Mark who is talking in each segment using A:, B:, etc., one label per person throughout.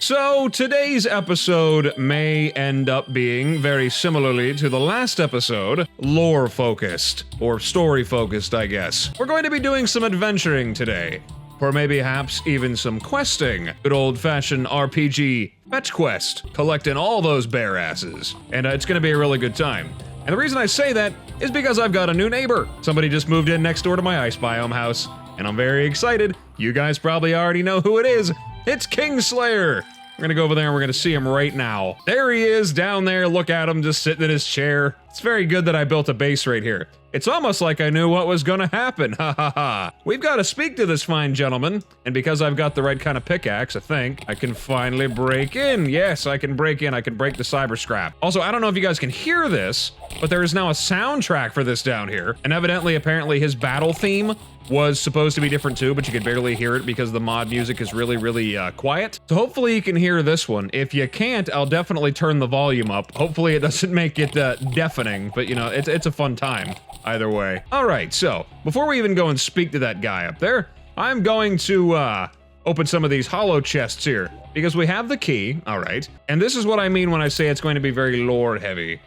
A: So today's episode may end up being, very similarly to the last episode, lore-focused, or story-focused, I guess. We're going to be doing some adventuring today, or maybe perhaps even some questing. Good old-fashioned RPG fetch quest, collecting all those bear asses. And it's gonna be a really good time. And the reason I say that is because I've got a new neighbor. Somebody just moved in next door to my ice biome house, and I'm very excited. You guys probably already know who it is. It's Kingslayer! We're gonna go over there and we're gonna see him right now. There he is, down there, look at him just sitting in his chair. It's very good that I built a base right here. It's almost like I knew what was gonna happen, ha ha ha. We've gotta speak to this fine gentleman, and because I've got the right kind of pickaxe, I think, I can finally break in. Yes, I can break in, I can break the cyber scrap. Also, I don't know if you guys can hear this, but there is now a soundtrack for this down here, and evidently, apparently his battle theme was supposed to be different too, but you could barely hear it because the mod music is really quiet. So hopefully you can hear this one. If you can't, I'll definitely turn the volume up. Hopefully it doesn't make it deafening, but you know, it's a fun time either way. All right, so before we even go and speak to that guy up there, I'm going to open some of these hollow chests here because we have the key, all right. And this is what I mean when I say it's going to be very lore heavy.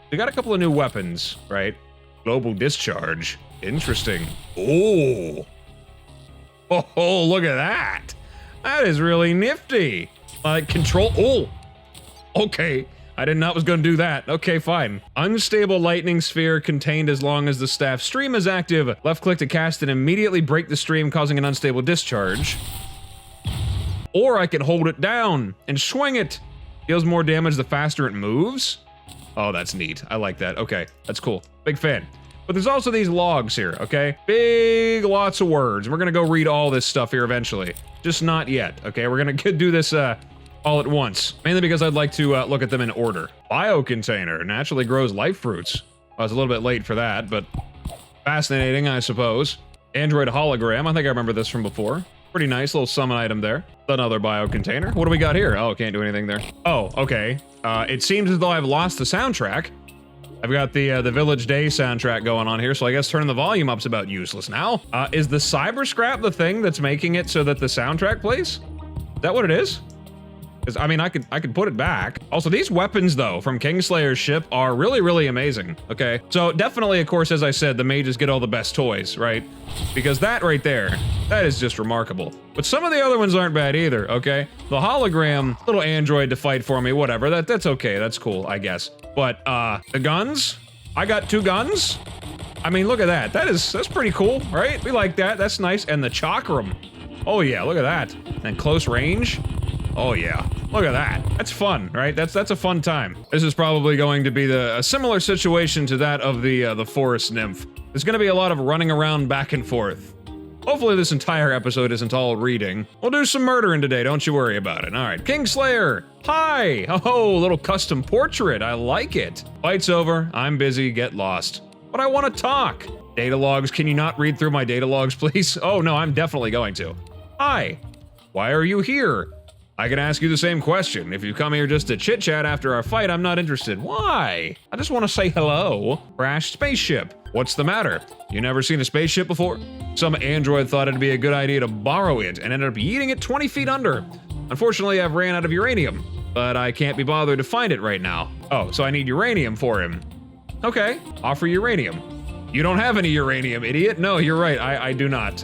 A: We got a couple of new weapons, right? Global discharge. Interesting. Oh, look at that. That is really nifty. Like control, oh, okay. I didn't know it was gonna do that. Okay, fine. Unstable lightning sphere contained as long as the staff stream is active. Left click to cast and immediately break the stream, causing an unstable discharge. Or I can hold it down and swing it. Deals more damage the faster it moves. Oh, that's neat. I like that. Okay, that's cool. Big fan. But there's also these logs here, okay? Big lots of words. We're gonna go read all this stuff here eventually. Just not yet, okay? We're gonna do this all at once. Mainly because I'd like to look at them in order. Biocontainer naturally grows life fruits. I was a little bit late for that, but fascinating, I suppose. Android hologram, I think I remember this from before. Pretty nice little summon item there. Another biocontainer. What do we got here? Oh, can't do anything there. Oh, okay. It seems as though I've lost the soundtrack. I've got the Village Day soundtrack going on here, so I guess turning the volume up's about useless now. Is the cyber scrap the thing that's making it so that the soundtrack plays? Is that what it is? Because, I mean, I could put it back. Also, these weapons, though, from Kingslayer's ship are really amazing, okay? So, definitely, of course, as I said, the mages get all the best toys, right? Because that right there, that is just remarkable. But some of the other ones aren't bad either, okay? The hologram, little android to fight for me, whatever, that's okay, that's cool, I guess. But, the guns? I got 2 guns? I mean, look at that. That's pretty cool, right? We like that, that's nice. And the chakram. Oh, yeah, look at that. And close range. Oh yeah, look at that. That's fun, right? That's a fun time. This is probably going to be a similar situation to that of the forest nymph. There's gonna be a lot of running around back and forth. Hopefully this entire episode isn't all reading. We'll do some murdering today, don't you worry about it. All right, Kingslayer, hi. Oh, little custom portrait, I like it. Fight's over, I'm busy, get lost. But I wanna talk. Data logs, can you not read through my data logs, please? Oh no, I'm definitely going to. Hi, why are you here? I can ask you the same question. If you come here just to chit-chat after our fight, I'm not interested. Why? I just want to say hello. Crashed spaceship. What's the matter? You never seen a spaceship before? Some android thought it'd be a good idea to borrow it and ended up yeeting it 20 feet under. Unfortunately, I've ran out of uranium, but I can't be bothered to find it right now. Oh, so I need uranium for him. Okay, offer uranium. You don't have any uranium, idiot. No, you're right, I do not.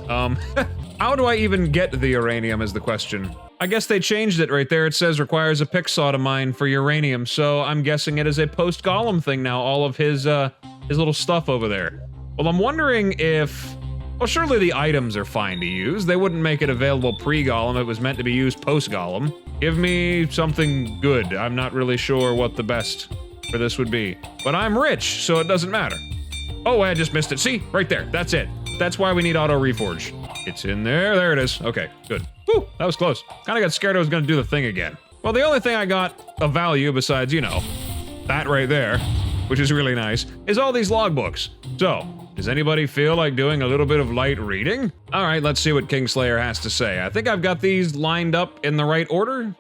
A: How do I even get the uranium is the question. I guess they changed it right there. It says requires a picksaw to mine for uranium, so I'm guessing it is a post-Golem thing now, all of his little stuff over there. Well, I'm wondering if... Well, surely the items are fine to use. They wouldn't make it available pre-Golem. It was meant to be used post-Golem. Give me something good. I'm not really sure what the best for this would be. But I'm rich, so it doesn't matter. Oh, I just missed it. See? Right there. That's it. That's why we need auto reforge. It's in there. There it is. Okay, good. Whew, that was close. Kinda got scared I was gonna do the thing again. Well, the only thing I got of value besides, you know, that right there, which is really nice, is all these logbooks. So, does anybody feel like doing a little bit of light reading? All right, let's see what Kingslayer has to say. I think I've got these lined up in the right order,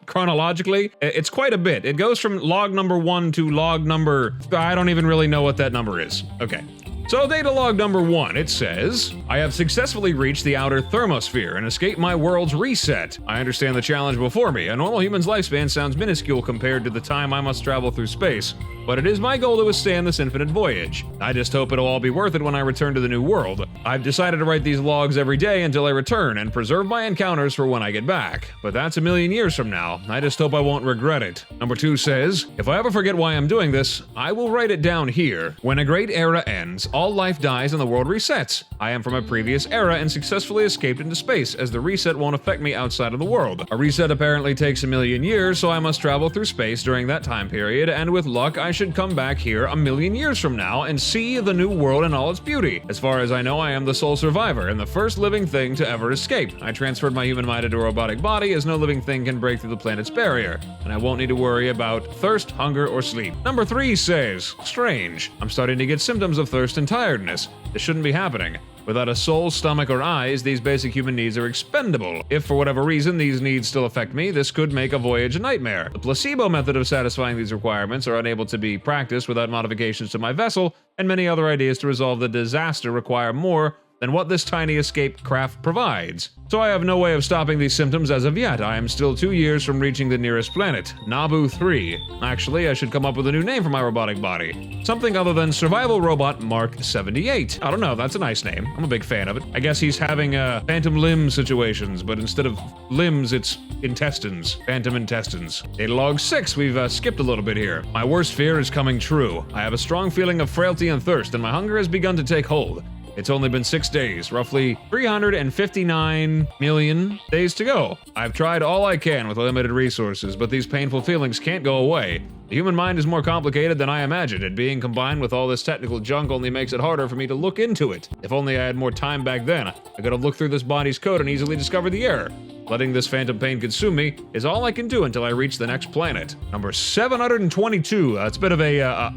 A: chronologically. It's quite a bit. It goes from log number 1 to log number... I don't even really know what that number is. Okay. So data log number 1, it says, I have successfully reached the outer thermosphere and escaped my world's reset. I understand the challenge before me. A normal human's lifespan sounds minuscule compared to the time I must travel through space, but it is my goal to withstand this infinite voyage. I just hope it'll all be worth it when I return to the new world. I've decided to write these logs every day until I return and preserve my encounters for when I get back. But that's a million years from now. I just hope I won't regret it. Number 2 says, if I ever forget why I'm doing this, I will write it down here. When a great era ends, all life dies and the world resets. I am from a previous era and successfully escaped into space, as the reset won't affect me outside of the world. A reset apparently takes a million years, so I must travel through space during that time period, and with luck, I should come back here a million years from now and see the new world in all its beauty. As far as I know, I am the sole survivor and the first living thing to ever escape. I transferred my human mind into a robotic body, as no living thing can break through the planet's barrier, and I won't need to worry about thirst, hunger, or sleep. Number 3 says, strange. I'm starting to get symptoms of thirst and tiredness. This shouldn't be happening. Without a soul, stomach, or eyes, these basic human needs are expendable. If for whatever reason these needs still affect me, this could make a voyage a nightmare. The placebo method of satisfying these requirements are unable to be practiced without modifications to my vessel, and many other ideas to resolve the disaster require more than what this tiny escape craft provides. So I have no way of stopping these symptoms as of yet. I am still 2 years from reaching the nearest planet, Nabu 3. Actually, I should come up with a new name for my robotic body. Something other than Survival Robot Mark 78. I don't know, that's a nice name. I'm a big fan of it. I guess he's having phantom limb situations, but instead of limbs, it's intestines. Phantom intestines. Data log 6, we've skipped a little bit here. My worst fear is coming true. I have a strong feeling of frailty and thirst, and my hunger has begun to take hold. It's only been 6 days, roughly 359 million days to go. I've tried all I can with limited resources, but these painful feelings can't go away. The human mind is more complicated than I imagined, and being combined with all this technical junk only makes it harder for me to look into it. If only I had more time back then, I could have looked through this body's code and easily discovered the error. Letting this phantom pain consume me is all I can do until I reach the next planet. Number 722. It's a bit of a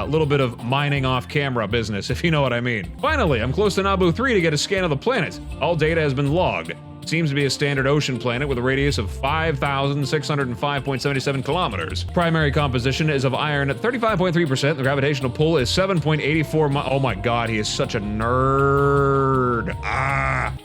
A: little bit of mining off camera business, if you know what I mean. Finally, I'm close to Nabu 3 to get a scan of the planet. All data has been logged. It seems to be a standard ocean planet with a radius of 5,605.77 kilometers. Primary composition is of iron at 35.3%. The gravitational pull is 7.84 Oh my god, he is such a nerd.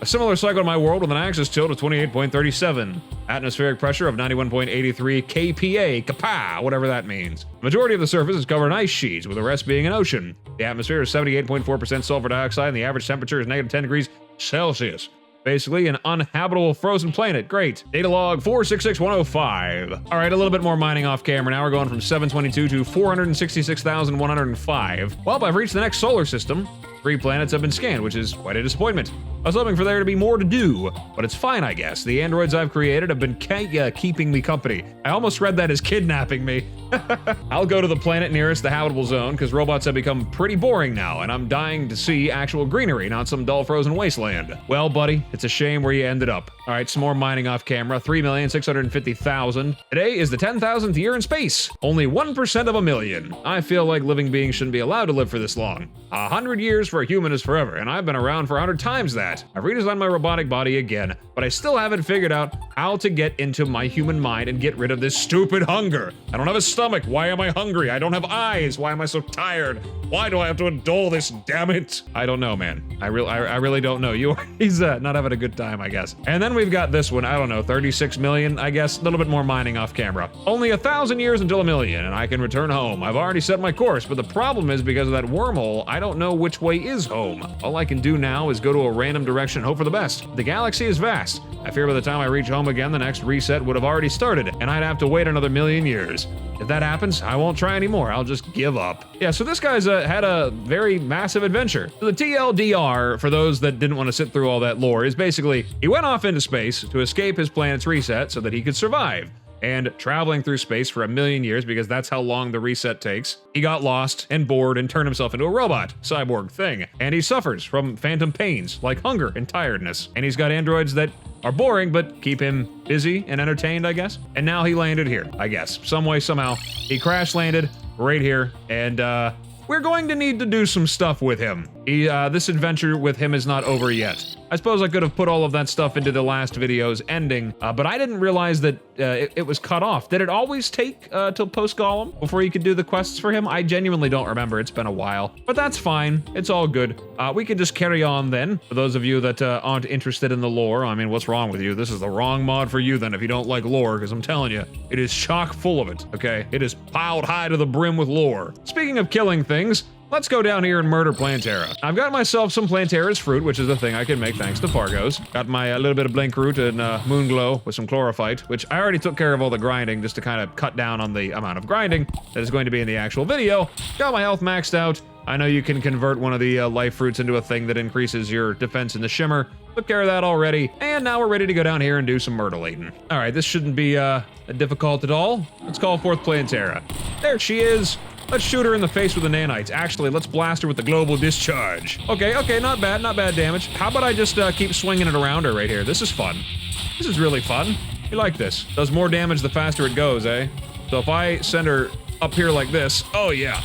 A: A similar cycle to my world with an axis tilt of 28.37. Atmospheric pressure of 91.83 kPa, kapa, whatever that means. The majority of the surface is covered in ice sheets, with the rest being an ocean. The atmosphere is 78.4% sulfur dioxide, and the average temperature is negative 10 degrees Celsius. Basically, an uninhabitable frozen planet. Great. Data log 466105. All right, a little bit more mining off camera now. We're going from 722 to 466,105. Well, I've reached the next solar system. 3 planets have been scanned, which is quite a disappointment. I was hoping for there to be more to do, but it's fine, I guess. The androids I've created have been keeping me company. I almost read that as kidnapping me. I'll go to the planet nearest the habitable zone, because robots have become pretty boring now, and I'm dying to see actual greenery, not some dull frozen wasteland. Well, buddy, it's a shame where you ended up. All right, some more mining off camera. 3,650,000. Today is the 10,000th year in space. Only 1% of a million. I feel like living beings shouldn't be allowed to live for this long. 100 years for a human is forever, and I've been around for 100 times that. I've redesigned my robotic body again, but I still haven't figured out how to get into my human mind and get rid of this stupid hunger. I don't have a stomach. Why am I hungry? I don't have eyes. Why am I so tired? Why do I have to indulge this? Damn it! I don't know, man. I really don't know. He's not having a good time, I guess. And then we've got this one. I don't know, 36 million, I guess. A little bit more mining off camera. Only 1,000 years until a million, and I can return home. I've already set my course, but the problem is because of that wormhole, I don't know which way is home. All I can do now is go to a random direction and hope for the best. The galaxy is vast. I fear by the time I reach home again, the next reset would have already started, and I'd have to wait another million years. If that happens, I won't try anymore. I'll just give up. Yeah, so this guy's had a very massive adventure. So the TLDR, for those that didn't want to sit through all that lore, is basically he went off into space to escape his planet's reset so that he could survive. And traveling through space for 1,000,000 years, because that's how long the reset takes, he got lost and bored and turned himself into a robot, cyborg thing. And he suffers from phantom pains, like hunger and tiredness. And he's got androids that are boring, but keep him busy and entertained, I guess. And now he landed here, I guess. Some way, somehow. He crash landed right here, and we're going to need to do some stuff with him. This adventure with him is not over yet. I suppose I could have put all of that stuff into the last video's ending, but I didn't realize that it was cut off. Did it always take till post-Gollum before you could do the quests for him? I genuinely don't remember. It's been a while, but that's fine. It's all good. We can just carry on then. For those of you that aren't interested in the lore, I mean, what's wrong with you? This is the wrong mod for you then if you don't like lore, because I'm telling you, it is chock full of it, okay? It is piled high to the brim with lore. Speaking of killing things, let's go down here and murder Plantera. I've got myself some Plantera's fruit, which is a thing I can make thanks to Fargos. Got my little bit of Blink Root and Moonglow with some Chlorophyte, which I already took care of all the grinding just to kind of cut down on the amount of grinding that is going to be in the actual video. Got my health maxed out. I know you can convert one of the life fruits into a thing that increases your defense in the Shimmer. Took care of that already, and now we're ready to go down here and do some myrtleating. All right, this shouldn't be difficult at all. Let's call forth Plantera. There she is. Let's shoot her in the face with the nanites. Actually, let's blast her with the global discharge. Okay, not bad damage. How about I just keep swinging it around her right here? This is fun. This is really fun. You like this. Does more damage the faster it goes, eh? So if I send her up here like this, oh yeah,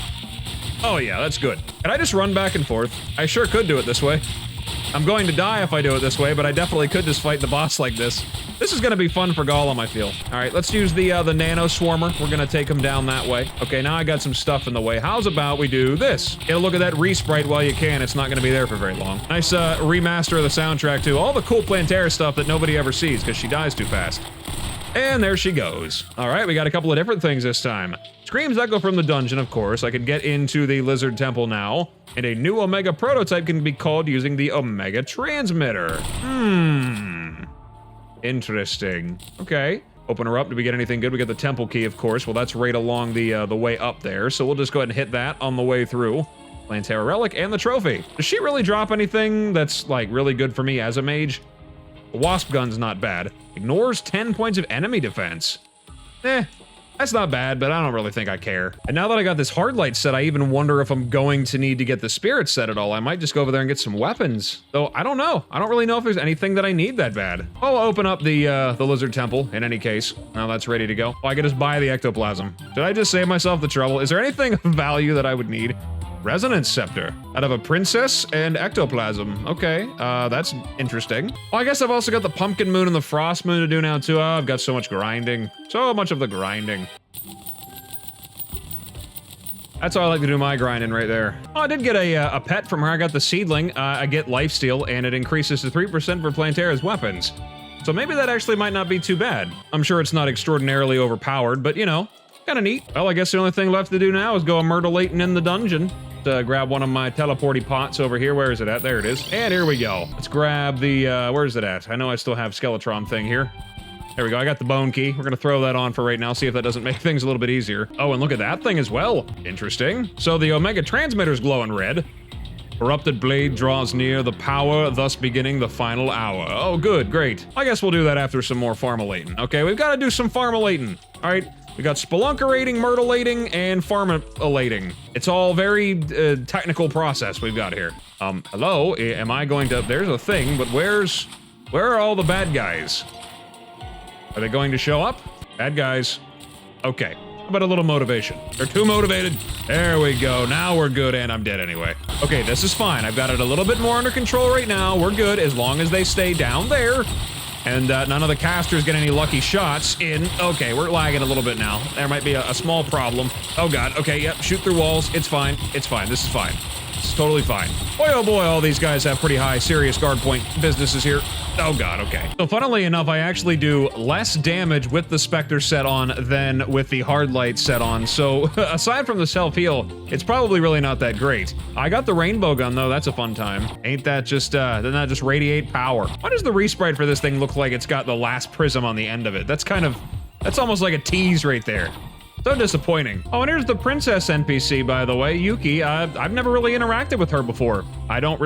A: that's good. Can I just run back and forth? I sure could do it this way. I'm going to die if I do it this way, but I definitely could just fight the boss like this. This is gonna be fun for Gollum, I feel. All right, let's use the Nano Swarmer. We're gonna take him down that way. Okay, now I got some stuff in the way. How's about we do this? Get a look at that resprite while you can. It's not gonna be there for very long. Nice remaster of the soundtrack too. All the cool Plantera stuff that nobody ever sees because she dies too fast. And there she goes. All right, we got a couple of different things this time. Screams echo from the dungeon, of course. I can get into the Lizard Temple now. And a new Omega prototype can be called using the Omega Transmitter. Interesting. Okay. Open her up. Did we get anything good? We got the temple key, of course. Well, that's right along the way up there. So we'll just go ahead and hit that on the way through. Plantera Relic and the trophy. Does she really drop anything that's, like, really good for me as a mage? The Wasp Gun's not bad. Ignores 10 points of enemy defense. That's not bad, but I don't really think I care. And now that I got this hard light set, I even wonder if I'm going to need to get the spirit set at all. I might just go over there and get some weapons. Though, I don't know. I don't really know if there's anything that I need that bad. I'll open up the Lizard Temple, in any case. Now that's ready to go. Oh, I can just buy the Ectoplasm. Did I just save myself the trouble? Is there anything of value that I would need? Resonance Scepter. Out of a Princess and Ectoplasm. Okay, that's interesting. Well, I guess I've also got the Pumpkin Moon and the Frost Moon to do now too. Oh, I've got so much grinding. So much of the grinding. That's how I like to do my grinding right there. Oh, I did get a pet from her. I got the Seedling. I get Lifesteal, and it increases to 3% for Plantera's weapons. So maybe that actually might not be too bad. I'm sure it's not extraordinarily overpowered, but you know, kind of neat. Well, I guess the only thing left to do now is go myrtleating in the dungeon. Grab one of my teleporty pots over here. Where is it at? There it is. And here we go. Let's grab the, where is it at? I know I still have Skeletron thing here. There we go. I got the bone key. We're gonna throw that on for right now, see if that doesn't make things a little bit easier. Oh, and look at that thing as well. Interesting. So the Omega Transmitter's glowing red. Corrupted blade draws near the power, thus beginning the final hour. Oh, good, great. I guess we'll do that after some more farmulating. Okay, we've got to do some farmulating. All right, we got spelunkerating, myrtleating, and farmulating. It's all very technical process we've got here. Hello, am I going to? There's a thing, but where are all the bad guys? Are they going to show up? Bad guys. Okay. How about a little motivation? They're too motivated. There we go. Now we're good, and I'm dead anyway. Okay, this is fine. I've got it a little bit more under control right now. We're good as long as they stay down there. And none of the casters get any lucky shots in. Okay, we're lagging a little bit now. There might be a small problem. Oh god, okay, yep, shoot through walls. It's fine. It's fine. This is fine. It's totally fine. Boy, oh boy, all these guys have pretty high serious guard point businesses here. Oh god, okay. So funnily enough, I actually do less damage with the Spectre set on than with the Hard Light set on. So aside from the self-heal, it's probably really not that great. I got the Rainbow Gun though, that's a fun time. Ain't that just, doesn't that just radiate power? Why does the resprite for this thing look like it's got the last prism on the end of it? That's almost like a tease right there. So disappointing. Oh, and here's the princess NPC, by the way, Yuki. I've never really interacted with her before. I haven't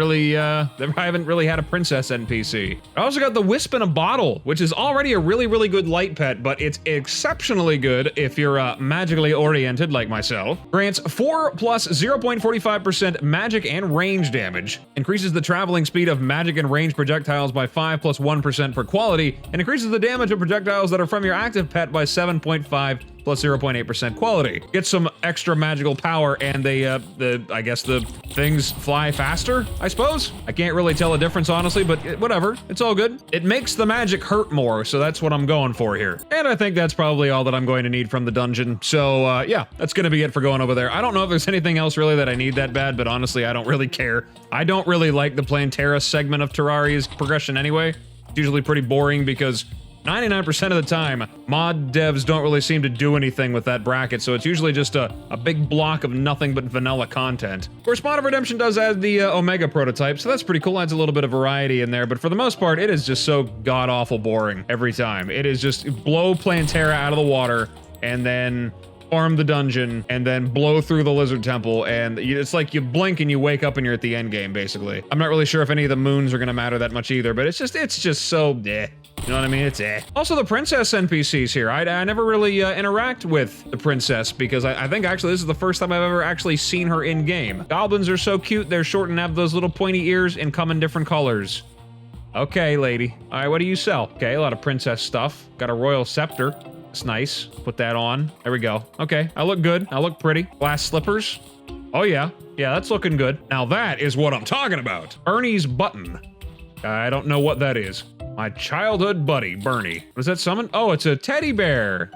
A: really had a princess NPC. I also got the Wisp in a Bottle, which is already a really, really good light pet, but it's exceptionally good if you're magically oriented like myself. Grants 4 plus 0.45% magic and range damage. Increases the traveling speed of magic and range projectiles by 5 plus 1% per quality, and increases the damage of projectiles that are from your active pet by 7.5 plus 0.8% quality. Get some extra magical power, and I guess the things fly faster, I suppose? I can't really tell a difference, honestly, but whatever. It's all good. It makes the magic hurt more, so that's what I'm going for here. And I think that's probably all that I'm going to need from the dungeon. So, yeah, that's gonna be it for going over there. I don't know if there's anything else really that I need that bad, but honestly, I don't really care. I don't really like the Plantera segment of Terraria's progression anyway. It's usually pretty boring because 99% of the time, mod devs don't really seem to do anything with that bracket, so it's usually just a big block of nothing but vanilla content. Of course, Mod of Redemption does add the Omega prototype, so that's pretty cool, adds a little bit of variety in there, but for the most part, it is just so god-awful boring every time. It is just blow Plantera out of the water, and then farm the dungeon, and then blow through the lizard temple, and it's like you blink and you wake up and you're at the end game, basically. I'm not really sure if any of the moons are gonna matter that much either, but it's just so eh. You know what I mean? It's eh. Also, the princess NPCs here. I never really interact with the princess because I think actually this is the first time I've ever actually seen her in game. Goblins are so cute. They're short and have those little pointy ears and come in different colors. Okay, lady. All right, what do you sell? Okay, a lot of princess stuff. Got a royal scepter. It's nice. Put that on. There we go. Okay, I look good. I look pretty. Glass slippers. Oh yeah. Yeah, that's looking good. Now that is what I'm talking about. Bernie's button. I don't know what that is. My childhood buddy, Bernie. What does that summon? Oh, it's a teddy bear.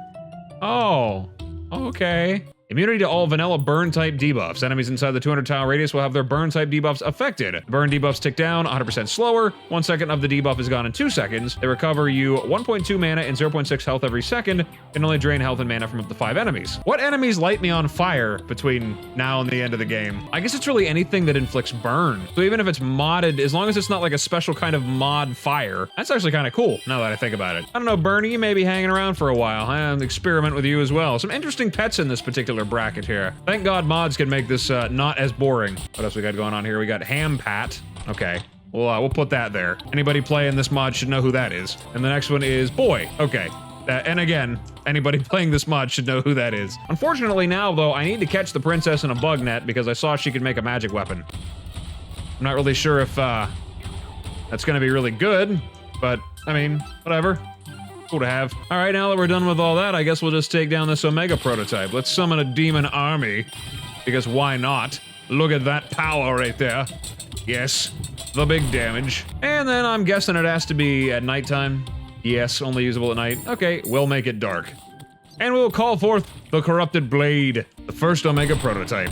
A: Oh, okay. Immunity to all vanilla burn type debuffs. Enemies inside the 200 tile radius will have their burn type debuffs affected. Burn debuffs tick down 100% slower. 1 second of the debuff is gone in 2 seconds. They recover you 1.2 mana and 0.6 health every second, and only drain health and mana from up to 5 enemies. What enemies light me on fire between now and the end of the game? I guess it's really anything that inflicts burn. So even if it's modded, as long as it's not like a special kind of mod fire, that's actually kind of cool now that I think about it. I don't know, Bernie, you may be hanging around for a while. I'll experiment with you as well. Some interesting pets in this particular bracket here. Thank God mods can make this not as boring. What else we got going on here? We got Ham Pat. Okay. We'll put that there. Anybody playing this mod should know who that is. And the next one is Boy. Okay. And again, anybody playing this mod should know who that is. Unfortunately now, though, I need to catch the princess in a bug net because I saw she could make a magic weapon. I'm not really sure if that's gonna be really good, but I mean, whatever. Cool to have. All right, now that we're done with all that, I guess we'll just take down this Omega prototype. Let's summon a demon army, because why not? Look at that power right there. Yes, the big damage. And then I'm guessing it has to be at nighttime. Yes, only usable at night. Okay, we'll make it dark. And we'll call forth the Corrupted Blade, the first Omega prototype.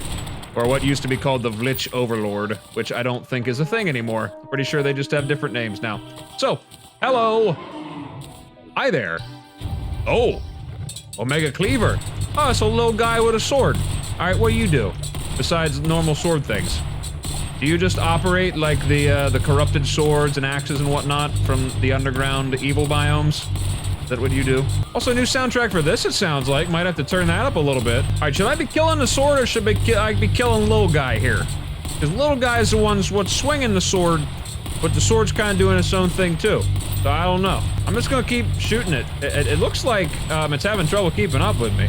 A: Or what used to be called the Vlich Overlord, which I don't think is a thing anymore. Pretty sure they just have different names now. So, hello. Hi there. Oh, Omega Cleaver. Oh, it's a little guy with a sword. All right, what do you do besides normal sword things? Do you just operate like the corrupted swords and axes and whatnot from the underground evil biomes? Is that what you do? Also, new soundtrack for this, it sounds like. Might have to turn that up a little bit. All right, should I be killing the sword or should I be killing little guy here? Because little guy is the one's what's swinging the sword, but the sword's kind of doing its own thing too. So I don't know. I'm just gonna keep shooting it. It looks like it's having trouble keeping up with me.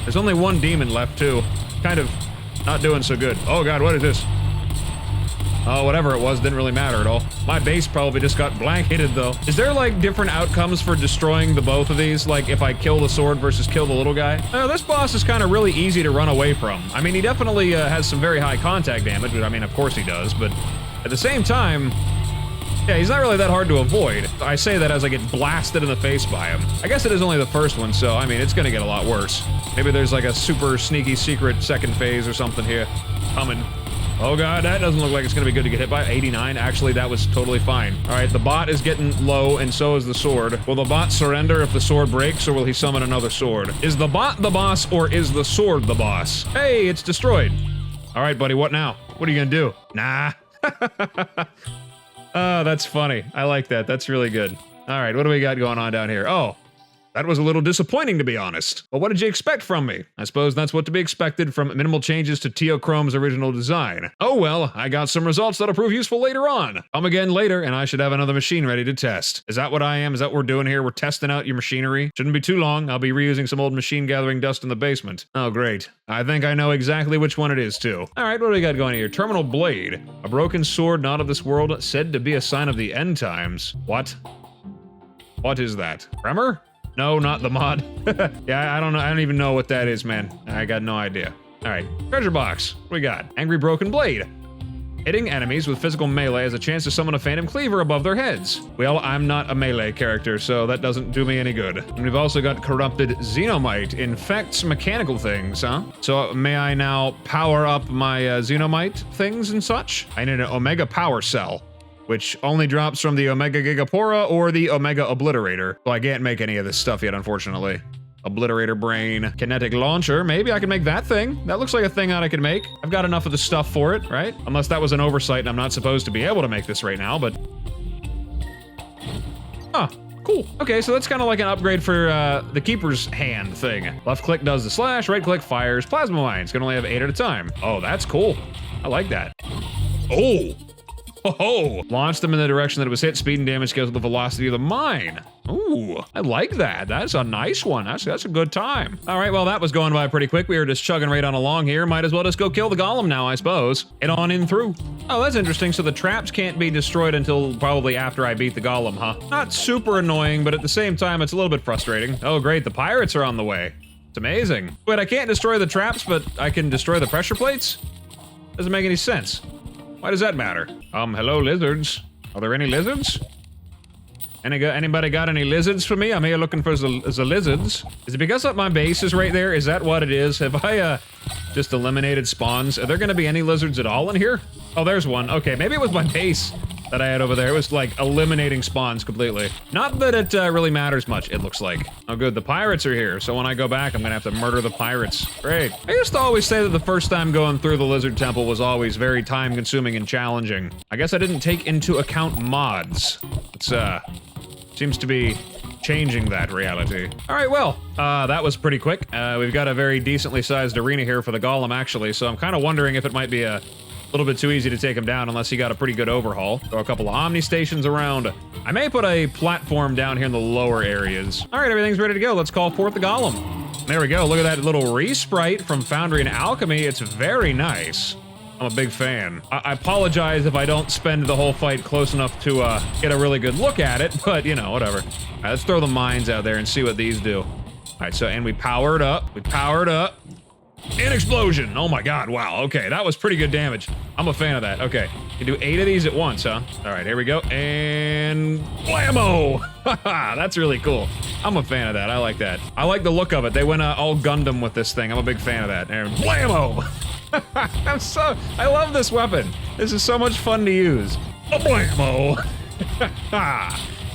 A: There's only one demon left too. Kind of not doing so good. Oh God, what is this? Oh, whatever it was, didn't really matter at all. My base probably just got blanketed though. Is there like different outcomes for destroying the both of these? Like if I kill the sword versus kill the little guy? This boss is kind of really easy to run away from. I mean, he definitely has some very high contact damage, but I mean, of course he does, but at the same time, yeah, he's not really that hard to avoid. I say that as I get blasted in the face by him. I guess it is only the first one, so I mean, it's gonna get a lot worse. Maybe there's like a super sneaky secret second phase or something here coming. Oh God, that doesn't look like it's gonna be good to get hit by. 89, actually, that was totally fine. All right, the bot is getting low, and so is the sword. Will the bot surrender if the sword breaks, or will he summon another sword? Is the bot the boss, or is the sword the boss? Hey, it's destroyed. All right, buddy, what now? What are you gonna do? Nah. Oh, that's funny. I like that. That's really good. All right, what do we got going on down here? Oh, that was a little disappointing, to be honest. But what did you expect from me? I suppose that's what to be expected from minimal changes to Teochrome's original design. Oh well, I got some results that'll prove useful later on. Come again later, and I should have another machine ready to test. Is that what I am? Is that what we're doing here? We're testing out your machinery? Shouldn't be too long. I'll be reusing some old machine gathering dust in the basement. Oh, great. I think I know exactly which one it is, too. All right, what do we got going here? Terminal Blade. A broken sword not of this world, said to be a sign of the end times. What? What is that? Tremor? No, not the mod. Yeah, I don't know. I don't even know what that is, man. I got no idea. All right, treasure box. What we got? Angry Broken Blade. Hitting enemies with physical melee has a chance to summon a phantom cleaver above their heads. Well, I'm not a melee character, so that doesn't do me any good. And we've also got Corrupted Xenomite. Infects mechanical things, huh? So may I now power up my Xenomite things and such? I need an Omega Power Cell, which only drops from the Omega Gigapora or the Omega Obliterator. So I can't make any of this stuff yet, unfortunately. Obliterator Brain, Kinetic Launcher. Maybe I can make that thing. That looks like a thing that I could make. I've got enough of the stuff for it, right? Unless that was an oversight and I'm not supposed to be able to make this right now, but... Huh, cool. Okay, so that's kind of like an upgrade for the Keeper's Hand thing. Left click does the slash, right click fires plasma mines. Can only have 8 at a time. Oh, that's cool. I like that. Oh! Oh, launch them in the direction that it was hit. Speed and damage scales with the velocity of the mine. Ooh, I like that. That's a nice one. That's a good time. All right, well, that was going by pretty quick. We were just chugging right on along here. Might as well just go kill the golem now, I suppose. Get on in through. Oh, that's interesting. So the traps can't be destroyed until probably after I beat the golem, huh? Not super annoying, but at the same time, it's a little bit frustrating. Oh, great. The pirates are on the way. It's amazing. Wait, I can't destroy the traps, but I can destroy the pressure plates? Doesn't make any sense. Why does that matter? Hello, lizards. Are there any lizards? Anybody got any lizards for me? I'm here looking for the lizards. Is it because my base is right there? Is that what it is? Have I, just eliminated spawns? Are there gonna be any lizards at all in here? Oh, there's one. Okay, maybe it was my base that I had over there. It was like eliminating spawns completely. Not that it really matters much, it looks like. Oh good, the pirates are here, so when I go back, I'm gonna have to murder the pirates. Great. I used to always say that the first time going through the lizard temple was always very time consuming and challenging. I guess I didn't take into account mods. It's seems to be changing that reality. All right, well, that was pretty quick. We've got a very decently sized arena here for the golem actually, so I'm kind of wondering if it might be a little bit too easy to take him down unless he got a pretty good overhaul. Throw a couple of Omni stations around. I may put a platform down here in the lower areas. All right, everything's ready to go. Let's call forth the golem. There we go. Look at that little re-sprite from Foundry and Alchemy. It's very nice. I'm a big fan. I apologize if I don't spend the whole fight close enough to get a really good look at it, but you know, whatever. All right, let's throw the mines out there and see what these do. All right, so, and we powered up. We powered up. An explosion! Oh my god, wow, okay, that was pretty good damage. I'm a fan of that, okay. You can do 8 of these at once, huh? All right, here we go, and blammo! Haha, that's really cool. I'm a fan of that, I like that. I like the look of it. They went all Gundam with this thing. I'm a big fan of that. And blammo! I love this weapon. This is so much fun to use. Blammo!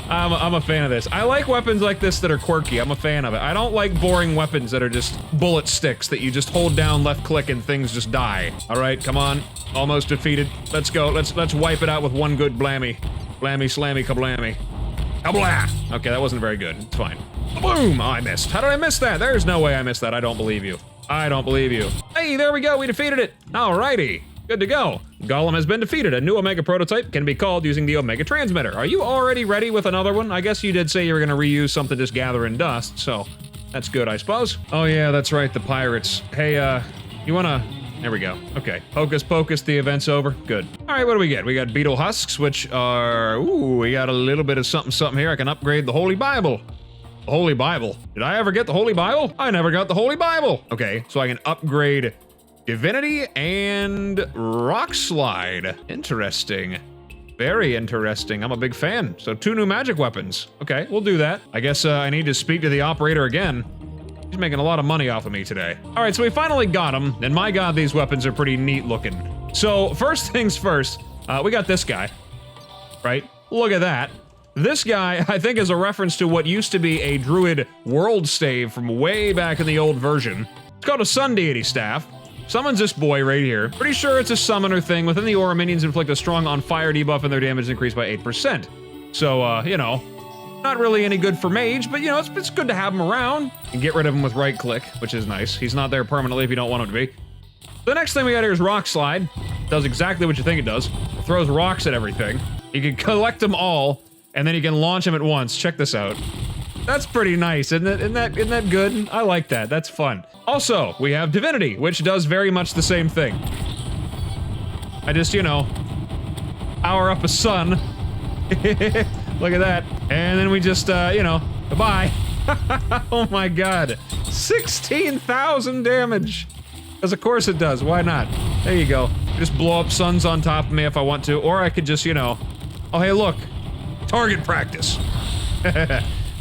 A: I'm a fan of this. I like weapons like this that are quirky. I'm a fan of it. I don't like boring weapons that are just bullet sticks that you just hold down left click and things just die. All right, come on. Almost defeated. Let's go. Let's wipe it out with one good blammy. Blammy, slammy, kablammy. Kablah! Okay, that wasn't very good. It's fine. Boom! Oh, I missed. How did I miss that? There's no way I missed that. I don't believe you. I don't believe you. Hey, there we go. We defeated it. Alrighty. Good to go. Golem has been defeated. A new Omega prototype can be called using the Omega transmitter. Are you already ready with another one? I guess you did say you were going to reuse something just gathering dust, so that's good, I suppose. Oh yeah, that's right, the pirates. Hey, you wanna... There we go. Okay. Hocus pocus, the event's over. Good. All right, what do we get? We got beetle husks, which are... Ooh, we got a little bit of something here. I can upgrade the Holy Bible. The Holy Bible. Did I ever get the Holy Bible? I never got the Holy Bible. Okay, so I can upgrade Divinity and Rock Slide. Interesting. Very interesting. I'm a big fan. So 2 new magic weapons. Okay, we'll do that. I guess I need to speak to the operator again. He's making a lot of money off of me today. All right, so we finally got him, and my god, these weapons are pretty neat looking. So first things first, we got this guy, right? Look at that. This guy, I think, is a reference to what used to be a druid world stave from way back in the old version. It's called a Sun Deity Staff. Summons this boy right here. Pretty sure it's a summoner thing. Within the aura, minions inflict a strong on fire debuff and their damage is increased by 8%. So, you know, not really any good for mage, but you know, it's good to have him around. You can get rid of him with right click, which is nice. He's not there permanently if you don't want him to be. The next thing we got here is Rock Slide. Does exactly what you think it does. It throws rocks at everything. You can collect them all, and then you can launch them at once. Check this out. That's pretty nice, isn't it? Isn't that good? I like that. That's fun. Also, we have Divinity, which does very much the same thing. I just, you know, power up a sun. Look at that. And then we just, you know, goodbye. Oh my god. 16,000 damage. Because of course it does. Why not? There you go. Just blow up suns on top of me if I want to. Or I could just, you know... Oh, hey, look. Target practice.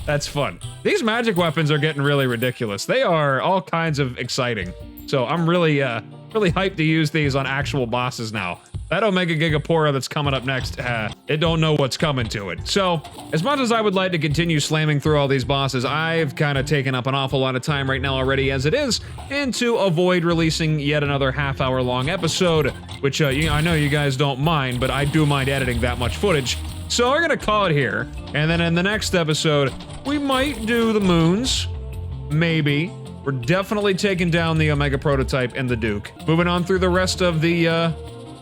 A: That's fun. These magic weapons are getting really ridiculous. They are all kinds of exciting. So I'm really hyped to use these on actual bosses now. That Omega Gigapora that's coming up next, it don't know what's coming to it. So, as much as I would like to continue slamming through all these bosses, I've kind of taken up an awful lot of time right now already as it is, and to avoid releasing yet another half-hour long episode, which I know you guys don't mind, but I do mind editing that much footage. So we're gonna call it here, and then in the next episode, we might do the moons, maybe. We're definitely taking down the Omega Prototype and the Duke. Moving on through the rest of the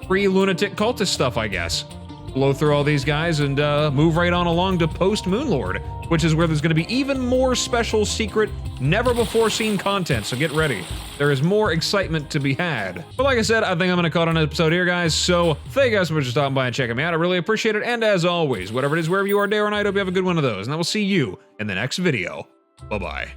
A: pre-lunatic cultist stuff, I guess. Blow through all these guys and move right on along to post-Moonlord, which is where there's gonna be even more special, secret, never-before-seen content, so get ready. There is more excitement to be had. But like I said, I think I'm gonna call it an episode here, guys, so thank you guys so much for stopping by and checking me out. I really appreciate it, and as always, whatever it is, wherever you are, day or night, I hope you have a good one of those, and I will see you in the next video. Bye-bye.